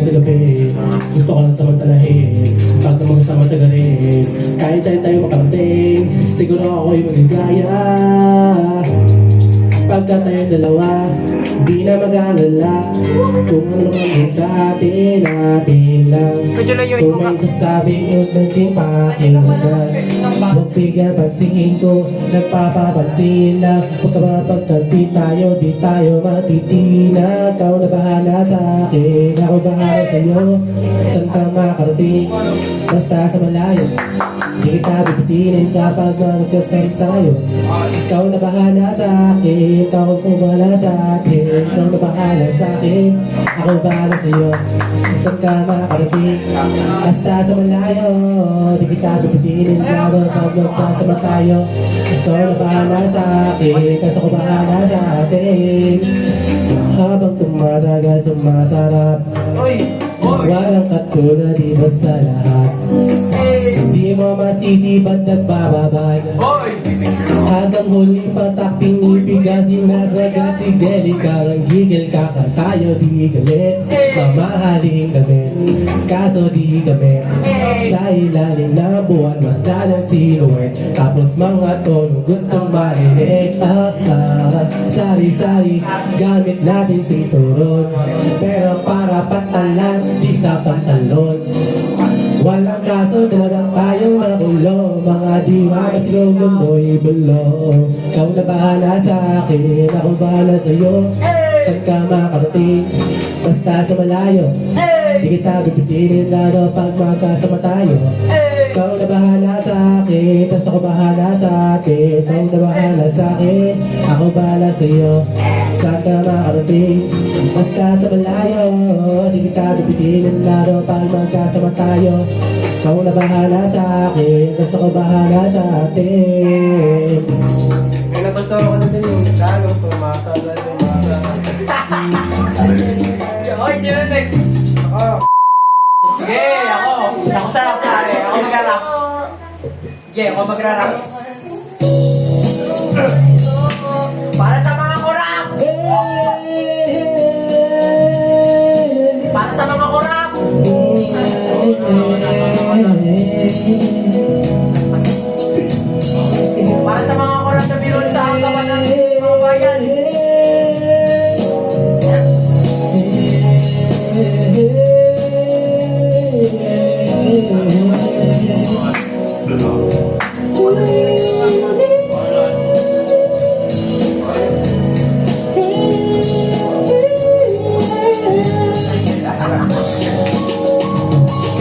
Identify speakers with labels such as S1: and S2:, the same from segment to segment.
S1: sa gabi. Gusto ko lang samantalahin bago magsama sa garin. Kahit saan tayo makarating, siguro ako'y magigaya. Pagka tayong dalawa, di na mag-alala kung ano naman sa atin lang. Kung may sasabi yun, naging pakinggan. Huwag bigyan pansin ko, nagpapapansin lang. Huwag ka mapagkat di tayo matitina. Ikaw na bahala sa akin, ako bahala sa'yo. Saan ka makarating, basta sa malayo. Di kita bibitinin kapag magkasal sa'yo. Ikaw na bahala sa akin, ikaw ang bahala sa akin. Ikaw na bahala sa akin, ako bahala sa'yo. Saan ka makarating, basta sa malayo. Di kita bibitinin kapag magkasama tayo. Ikaw na bahala sa akin, kasi ako bahala sa atin. Habang tumatagal sumasarap, walang katulad iba sa lahat. Di mo masisipad nagbababad, hanggang huli patak pinibigay. Sinasagat si Delica, ang gigil ka tayo di galit. Mamahaling gabi, kaso di gabi. Sa ilalim na buwan, mas lalang sinuwet. Tapos mga tono gustong marinig. Sari-sari, gamit natin sinturon, pero para patalan, di sa pantalon. Walang kaso, talagang tayong makulong. Mga diwa, masigaw mo'y bulong. Ikaw na bahala sa akin, ako bahala sa'yo. Saan ka makarating, basta sa malayo. Di kita bibitinin lalo pag magkasama tayo. Ikaw na bahala sa akin, tas ako bahala sa atin. Ikaw na bahala sa akin, ako bahala sa'yo. Saan ka makarating, basta sa malayo. Di kita bibitinin lalo pag magkasama tayo. Ikaw na bahala sa akin, tas ako bahala sa atin.
S2: May nabato ako na din yung lalong tumatagal yung masa. Hoy, sino next? Ako. Sige, ako. Ako sarap pare. Ako mag-rap. Sige, ako mag-rap. Para sa mga kurap! Para sa mga kurap! Para sa mga kurap na binul sa angkawan ng mga bayan.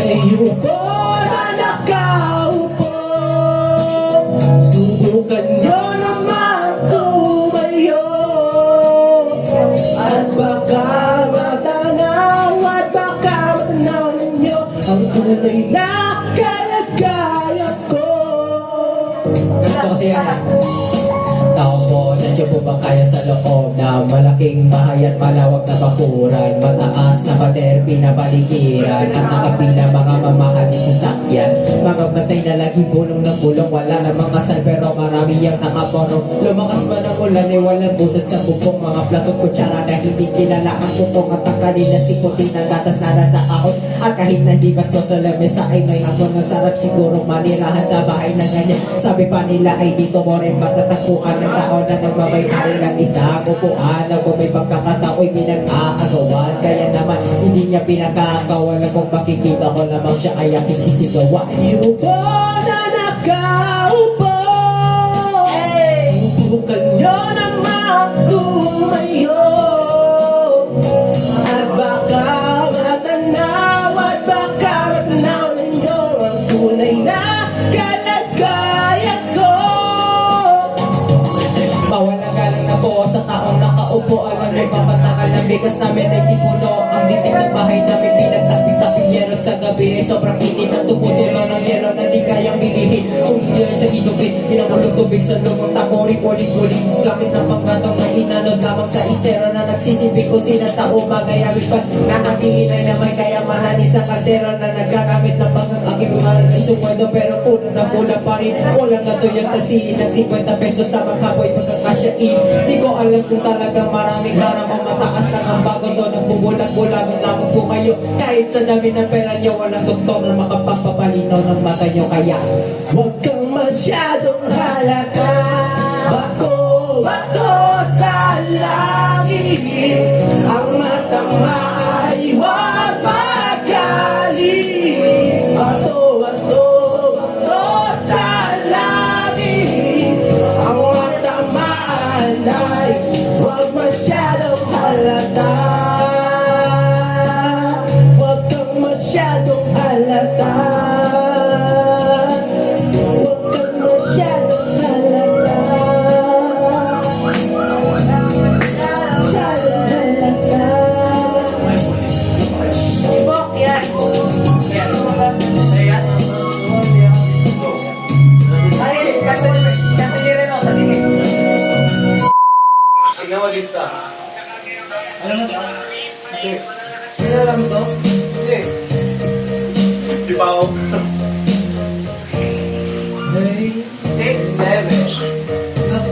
S1: Kayo ko na nakaupo, subukan nyo naman tumayo. At baka matanaw ninyo ang tunay na kalagayan ko.
S3: Ganito kasi yan. Tao po, nandiyo po ba kaya sa loob na malaking bahay at malawak na bakuran, mataas na pader, pinabaligiran, at nakapila mga mamahaling sasakyan, mga matay na laging bulong ng bulong, wala namang kasal pero marami ang nakaporong. Lumakas man ang ulan ay walang butas sa bubong, mga platot kutsara na hindi kilala ang tutong, at ang kanina siputin ng gatas na nasa kahon, at kahit na hindi basko sa lamesa ay may hapon na sarap, siguro manirahan sa bahay na ganyan. Sabi pa nila ay dito mo rin matatagpuan ng tao na nagmamayari ng isang upuan, na kung may pagkakatao'y pinag-aagawan, kaya naman hindi niya pinagkakawalan. Kung makikita ko lamang siya ay aking sisigawan.
S1: Kayo ko na nakaupo, subukan nyo naman tumayo. At baka matanaw ninyo ang tunay na kalagayan ko.
S3: Mawalang galang na po sa taong nakaupo, alam may papatakal ng bigas namin ay tipuno. Ang dibdib ng bahay namin pinagtaping-taping yero sa gabi ay sobrang init at tumutulo ng yero na di kayang bilihin. Kung hindi rin sa gilugin, pinamulong tubig sa lumang takori, uling-uling gamit ng panggatong na inanod lamang sa istero na nagsisilbi ko sila sa umaga. Yawit pa na natingin ay naman kayamanan, isang kaldero na nagagamit ng pangkakaking umarin ay sumweldo pero kulang na kulang pa rin. Kulang na to yung tasihin ng 50 pesos sa magkapoy magkakasyain. Di ko alam kung talagang maraming harap ang mataas lang ang bago to. Nagbubulag-bulagan lamang po kayo. Kahit sa dami ng pera nyo, walang doktor na makapagpapalinaw ng mata nyo. Kaya huwag kang masyadong halata. Bato sa langit. Ang matama ay huwag magaling. Bato sa langit. Ang matamaan ay huwag masyadong halata. Huwag kang masyadong halata. Huwag kang masyadong halata. Masyadong halata.
S2: Ibok, yan. Yan. Ayan. Ay, kanta niyo rin ako sa sige. Tignan mo lista. Alam mo to? Okay. Sino alam mo to? Hindi. Si Pao. 6, 7.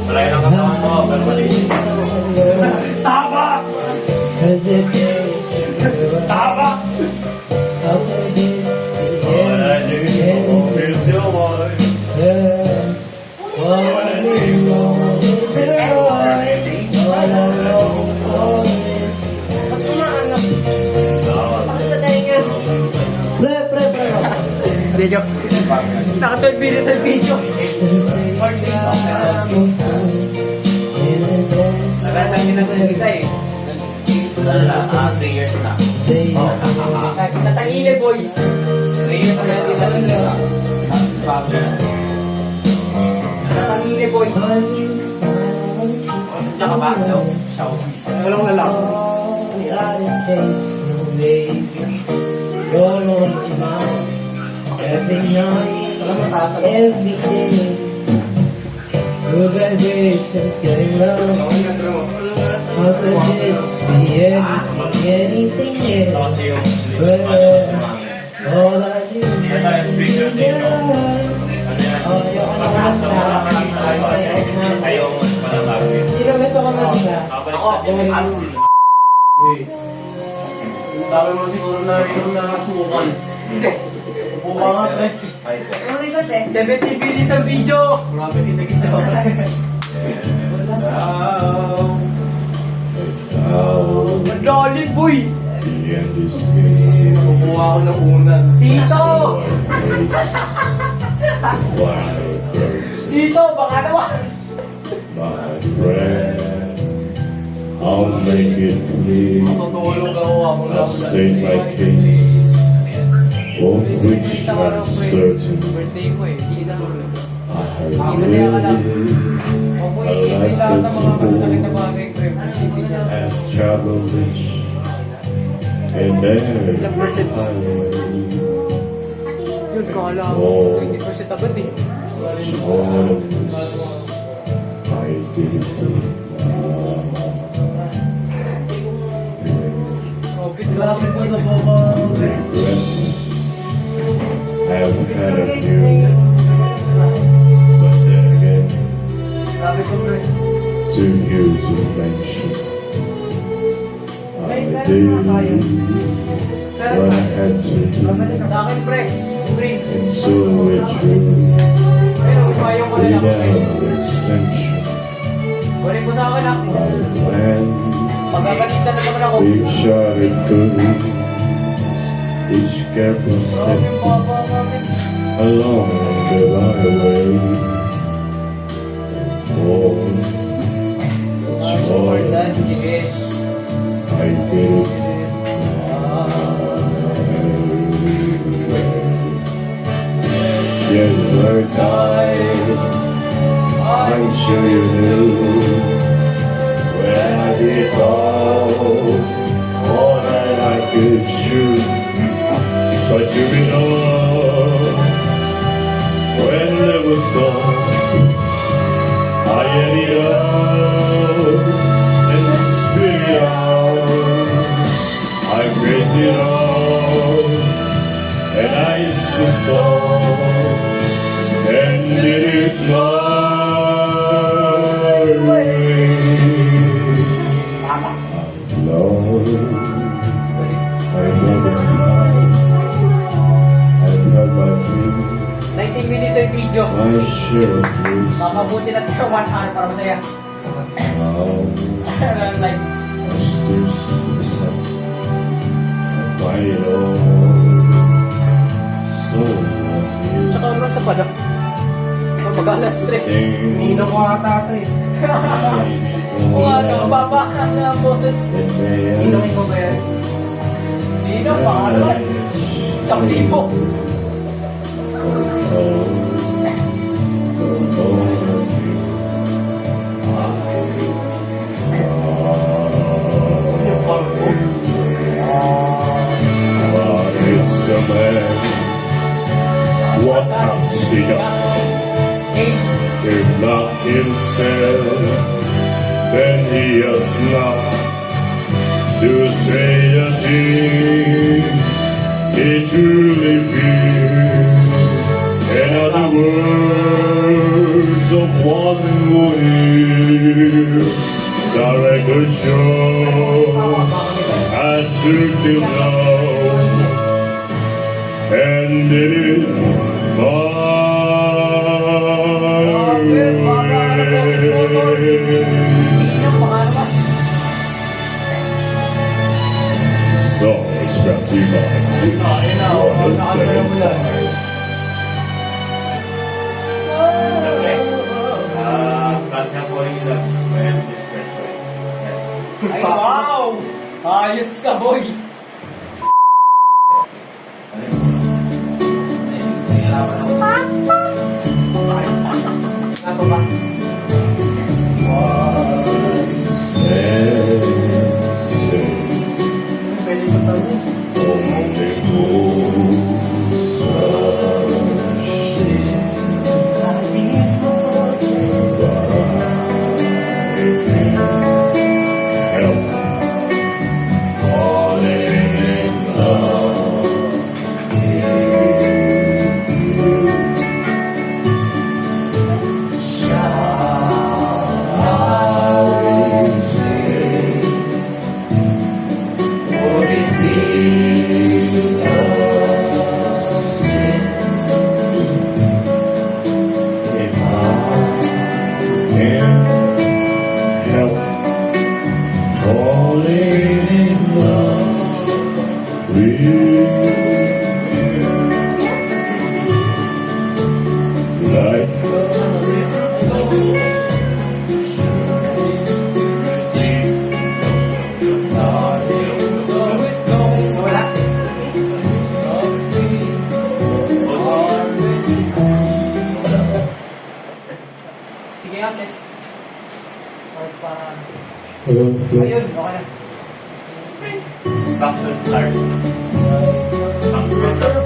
S2: Wala yun ang katawan mo, pero mali. Tama! Tama! Video. Naka 12 minutes ang video. Natatangin na sa kita eh. 3 years na. Natangin eh boys. 3 years na natin na. Natangin eh boys. Tsaka ba? No. Walang lalang.
S3: Every night, every day, your vibrations getting low. How could this be anything else? But all I do is sino gusto ko na isa?
S2: Sabi mo siguro na yung nakasukan. Hindi. Buka nga, pre. 70 minutes ang video. Grabe kita. Madali, boy. Kukuha ako ng una. Tito! Tito, baka nawa.
S4: My friend, I'll make it clear.
S2: Matutulog ako
S4: I'll state my case. For which I'm certain
S2: Birthday ko eh. Hindi na tulog.
S4: I have
S2: Kasi akala ko.
S4: lived
S2: Huwag mo isipin lahat ng mga masasakit na bagay, pre. Isipin niya.
S4: and traveled rich in every highway.
S2: Yun, kala ko.
S4: Oh.
S2: 20% agad eh.
S4: Choice I did it.
S2: Grabe po sa baba.
S4: Regrets I've had a few, but then again,
S2: Grabe ko, pre.
S4: too huge to mention. I did what I had to do,
S2: Sa akin, pre. Green.
S4: and so it true,
S2: Pero, umayong ko na lang.
S4: without exemption.
S2: Balik mo sa akin, ha?
S4: I planned
S2: Pagkakalitan na naman ako.
S4: each shot it could, each careful step
S2: Yung baba namin.
S4: along the highway. Oh, joy,
S2: Yes.
S4: I did it. There were times I'm sure you knew when I did all that I could shoot. But you belong when there was storm. I ended up in
S2: One hour para masaya. Like,
S4: Find it all so
S2: tsaka naman sa padak. Pag stress.
S1: Ninong ko ata ito eh.
S2: Oo, ano, babakas na ang boses.
S1: Ninong mo ba yan?
S2: Dino, pangalan. Isang libo.
S4: What has he done? If not himself, then he has not to say a thing he truly feels. In other words of one who hears, the record shows I took him down and did it my song is brought to you by Wish 175.
S2: Ay, wow! Ayos ka, boy! Ano ba? Pwede ko tanong. Sige, Agnes.
S1: Hello?
S2: Ayun, okay na.
S4: Back to the start.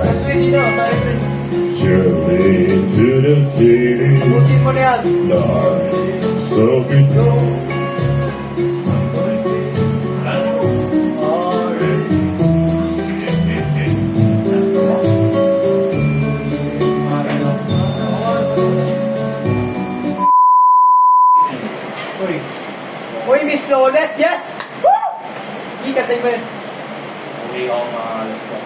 S2: Mas ready na, sa airplane.
S4: Journey to the city.
S2: Tapusin mo na yan.
S4: Dark, so it goes.
S2: Uy, Miss Flawless, yes! Woo! Ikat tayo ba yun?
S4: Hindi ako maalas ko.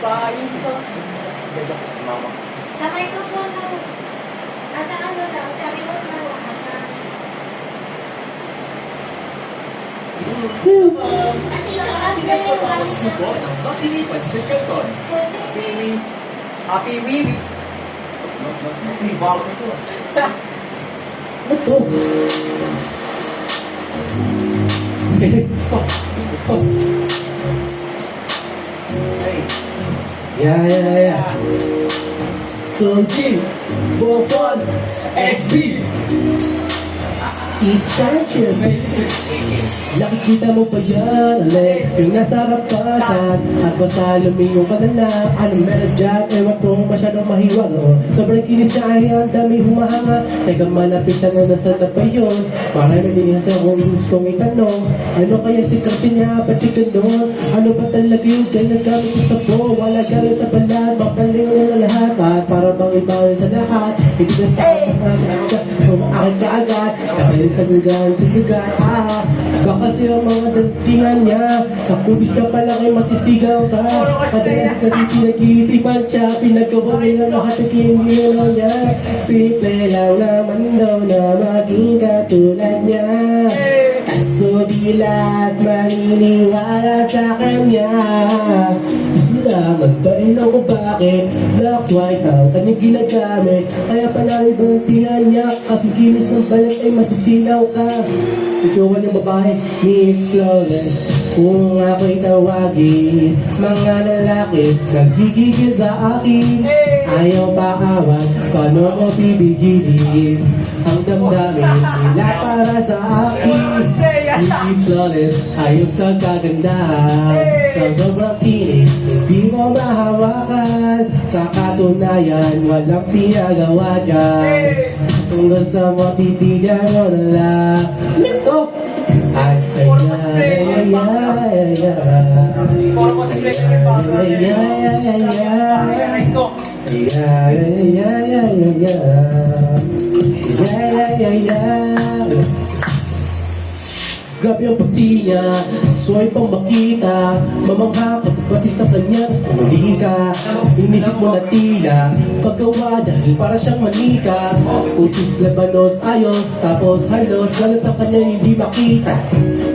S2: Pain ka.
S4: Mama.
S5: Sa microphone lang. Asa ano lang, sa remote lang. Kasi yung after yung
S2: Happy Wiwi. May bago ito.
S1: Ito. Yeah. Tunji, Boson, XB. It's fashion. Nakikita mo pa yan, alay, yung nasa harapan. At basta lumiyong ka na lang. Anong meron dyan, ewan ko masyadong mahiwag. Sobrang kinis na ay ang dami humahanga. Teka malapit na nga nasa na ba yun? Para may dinis akong gustong itanong. Ano kaya si Kapsi niya, ba't yung ganon? Ano ba talaga yung ganyan gamit ko sa po? Wala galing sa balat, makaling mo na lahat. At para bang iba sa lahat, hindi na tayo sa kung akin ka agad. Kapalin sa lugar baka siya mga datingan niya sa kubis na pala ay masisigaw ka. Madalas kasi pinag-iisipan siya, pinagawa nila lahat ng kinilo niya. Simple lang naman daw na maging katulad niya, kaso di lahat maniniwala sa kanya. Gusto naman dahil ako bakit black white ang kanyang ginagamit, kaya pala ibang tingnan niya kasi kinis ng balat ay masisilaw ka. Itsura ng babae, Miss Flawless. Kung ako'y tawagin, mga lalaki nagigigil sa akin. Ayaw pa awan, paano ko bibigilin ang damdamin nila para sa akin. Miss Flawless, ayok sa kagandahan, sa sobrang kinis, hindi mo mahawakan. Sa katunayan, walang pinagawa dyan. Kung gusto mo, titigan mo na lang. Ito! Ay, ay, ay, ay, ay, ay,
S2: Puro ko si Blake yung bago.
S1: ay, ay, ay, ay,
S2: Aray ko.
S1: ay, ay, ay, ay, ay, ay, ay. Grabe ang pagti niya, suway pang makita, mamangha ka pati sa kanya, muli ka. Inisip mo na tila, paggawa dahil para siyang manika. Kutis labanos, ayos, tapos halos, galas sa kanya hindi makita.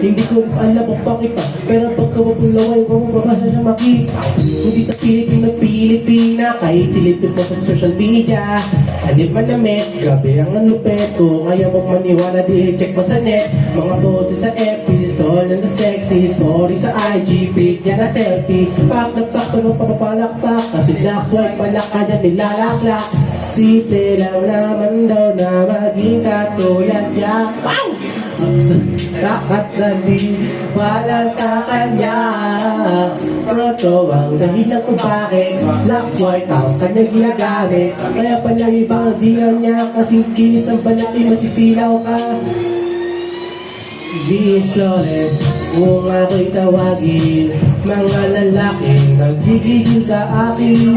S1: Hindi ko alam kung bakit pa, pero paggawa kong laway, mamabasa siya makita. Hindi sa Pilipina, kahit silipin mo sa social media. Anip manamit, grabe ang lupet ko, kaya mo maniwala di check mo sa net. Mga boses sa FB, story na sexy, story sa IG, pic niya na selfie. Pak na pak, tulong papapalakpak, kasi black white pala kanya nilalaklak. Simple lang naman daw na maging katulad niya. Wow! Dapat naniwala sa kanya. Proto ang dahilan kung bakit black white ang kanya ginagamit, kaya pala ibang diyan niya kasi kinis ng balaki masisilaw ka. Miss Flawless, kung ako'y tawagin, mga lalaki nagigigil sa akin.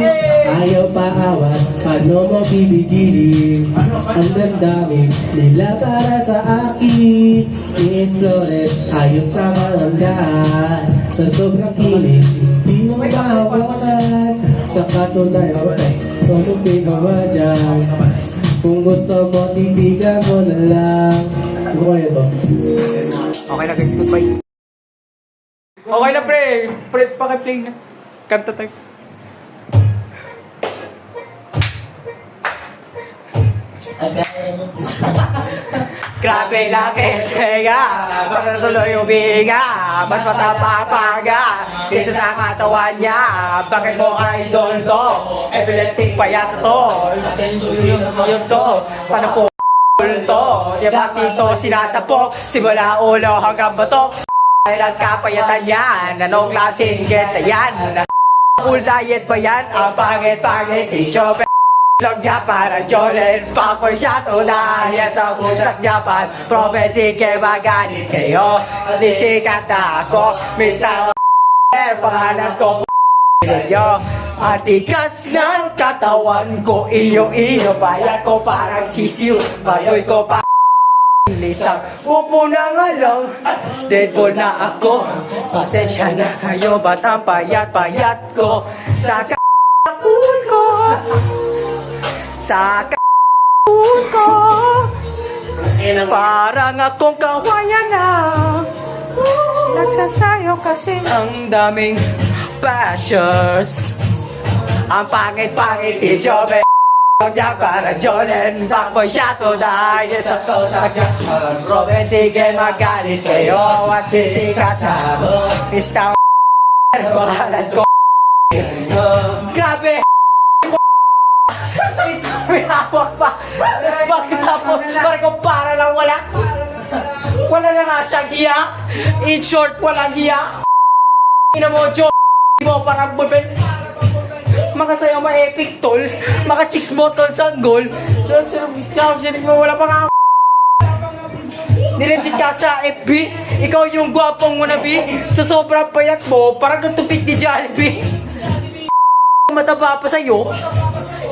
S1: Ayaw pa awat, paano mo bibigilin ang damdamin nila para sa akin. Miss Flawless, ayot sa mga lahat, sa sobrang kinis hindi mo mahawakan. Sa katunayan, kung pinagawa dyan, kung gusto mo titigan mo na lang. Gusto ko ito.
S2: Okay na guys, goodbye. Okay na pre, paki-play na. Kanta tayo. Grabe laki, tega, para tuloy umiga, mas matapapaga, isa sa katawan niya, bakit mo idol to, epileptic pa yata to, yun to, paano po to, di ba dito sinasapok, simula ulo hanggang bato, ay nagkapayatan yan, anong klaseng geta yan, full diet ba yan, ang pangit-pangit, ichope, lang niya para Jolen, pakoy siya tunay sa butak Japan, province ke magalit kayo, di sikat na ako, Mr. Pangalan ko ninyo, atikas ng katawan ko, iyo bayan ko parang sisiw, bayoy ko pa lisang, upo na nga lang, deadball na ako, pasensya na kayo, ba't ang payat-payat ko, sa kakul ko, sa kakul ko, parang akong kawayan na, nagsasayo kasi ang daming bashers, ang pangit-pangit ni Jobe, niya para Jolen, baboy siya tunay sa kotak niya, Robin, sige magalit kayo at sisikat na ako, Mr. Pangalan ko, grabe, may hawak pa, tapos pagkatapos parang kung para lang wala na nga siyang hiya, in short walang hiya, ina mo Jo mo parang bubet, makasayaw ma-epic tol, maka-chicks bottle sa goal, so sinig mo wala pa nga nilegit ka sa FB, ikaw yung gwapong wannabe, sa sobrang payat mo parang katupit ni Jollibee, mataba pa sa'yo,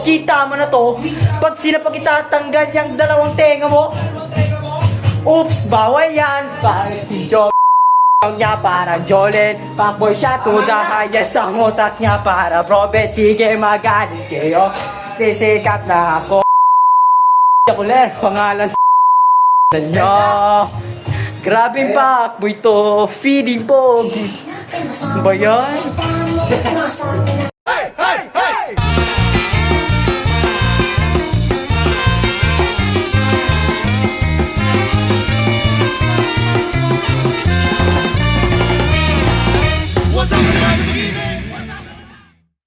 S2: kita mo na to, pag sila pag itatanggal yung dalawang tenga mo, Oops, bawal yan. Bakit si Joe niya para Jolene? Pakboy siya to the highest. Ang utak niya para Robert. Sige, magaling kayo. Sisikat na ako. Ako lang, pangalan nyo. Grabing pakboy to. Feeling pogi. Ba yan?